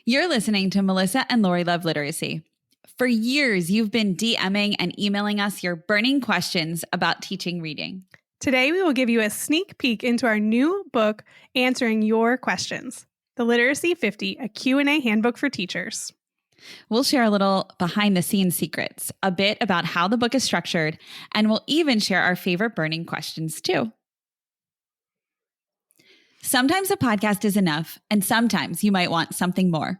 You're listening to Melissa and Lori Love Literacy. For years, you've been DMing and emailing us your burning questions about teaching reading. Today, we will give you a sneak peek into our new book answering your questions, The Literacy 50, a Q&A handbook for teachers. We'll share a little behind-the-scenes secrets, a bit about how the book is structured, and we'll even share our favorite burning questions too. Sometimes a podcast is enough, and sometimes you might want something more.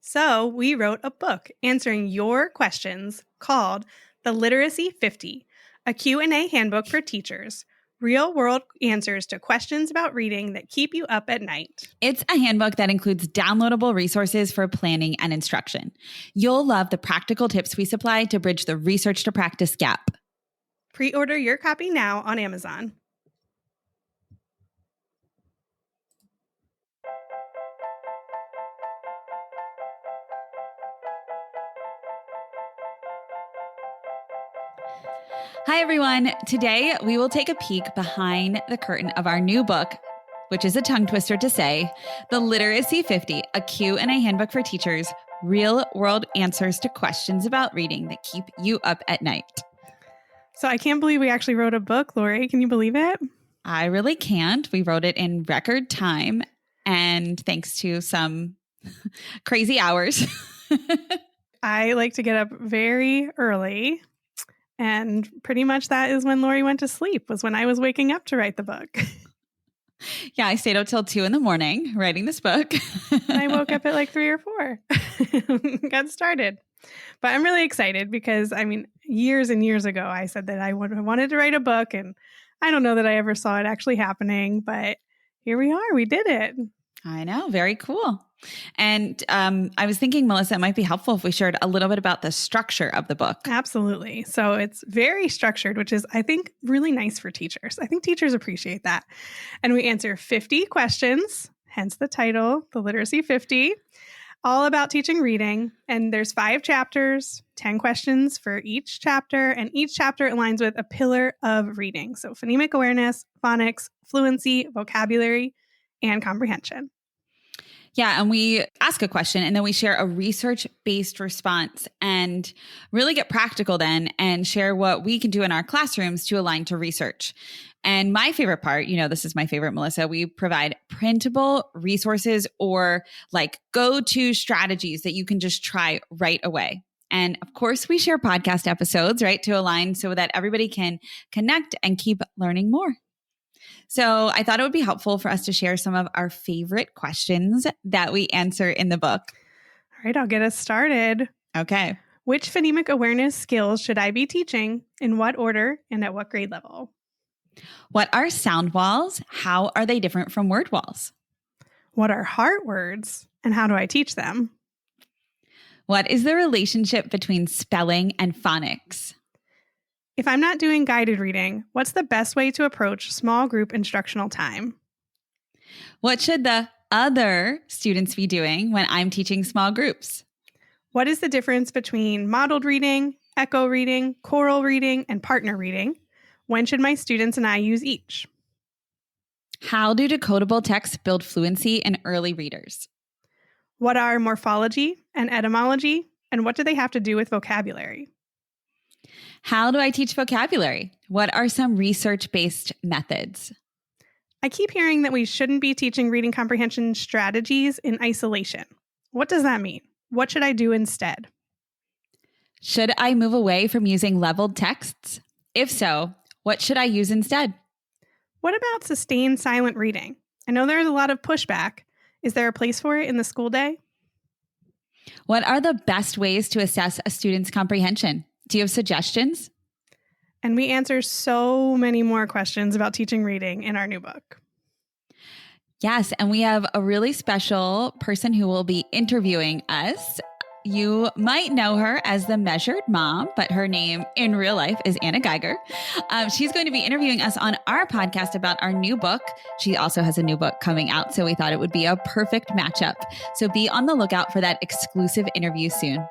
So we wrote a book answering your questions called The Literacy 50, a Q&A handbook for teachers, real-world answers to questions about reading that keep you up at night. It's a handbook that includes downloadable resources for planning and instruction. You'll love the practical tips we supply to bridge the research to practice gap. Pre-order your copy now on Amazon. Hi, everyone. Today, we will take a peek behind the curtain of our new book, which is a tongue twister to say, The Literacy 50, a Q&A handbook for teachers, real-world answers to questions about reading that keep you up at night. So I can't believe we actually wrote a book, Lori. Can you believe it? I really can't. We wrote it in record time, and thanks to some crazy hours. I like to get up very early. And pretty much that is when Lori went to sleep, was when I was waking up to write the book. Yeah, I stayed up till 2 a.m. writing this book. And I woke up at like 3 or 4, got started. But I'm really excited because, years and years ago, I said that I wanted to write a book. And I don't know that I ever saw it actually happening, but here we are. We did it. I know. Very cool. And I was thinking, Melissa, it might be helpful if we shared a little bit about the structure of the book. Absolutely. So it's very structured, which is, I think, really nice for teachers. I think teachers appreciate that. And we answer 50 questions, hence the title, The Literacy 50, all about teaching reading. And there's 5 chapters, 10 questions for each chapter. And each chapter aligns with a pillar of reading. So phonemic awareness, phonics, fluency, vocabulary, and comprehension. Yeah, and we ask a question and then we share a research-based response and really get practical then and share what we can do in our classrooms to align to research. And my favorite part, this is my favorite, Melissa, we provide printable resources or like go-to strategies that you can just try right away. And of course, we share podcast episodes, right, to align so that everybody can connect and keep learning more. So I thought it would be helpful for us to share some of our favorite questions that we answer in the book. All right, I'll get us started. Okay. Which phonemic awareness skills should I be teaching? In what order and at what grade level? What are sound walls? How are they different from word walls? What are heart words and how do I teach them? What is the relationship between spelling and phonics? If I'm not doing guided reading, what's the best way to approach small group instructional time? What should the other students be doing when I'm teaching small groups? What is the difference between modeled reading, echo reading, choral reading, and partner reading? When should my students and I use each? How do decodable texts build fluency in early readers? What are morphology and etymology, and what do they have to do with vocabulary? How do I teach vocabulary? What are some research-based methods? I keep hearing that we shouldn't be teaching reading comprehension strategies in isolation. What does that mean? What should I do instead? Should I move away from using leveled texts? If so, what should I use instead? What about sustained silent reading? I know there's a lot of pushback. Is there a place for it in the school day? What are the best ways to assess a student's comprehension? Do you have suggestions? And we answer so many more questions about teaching reading in our new book. Yes, and we have a really special person who will be interviewing us. You might know her as the Measured Mom, but her name in real life is Anna Geiger. She's going to be interviewing us on our podcast about our new book. She also has a new book coming out, so we thought it would be a perfect matchup. So be on the lookout for that exclusive interview soon.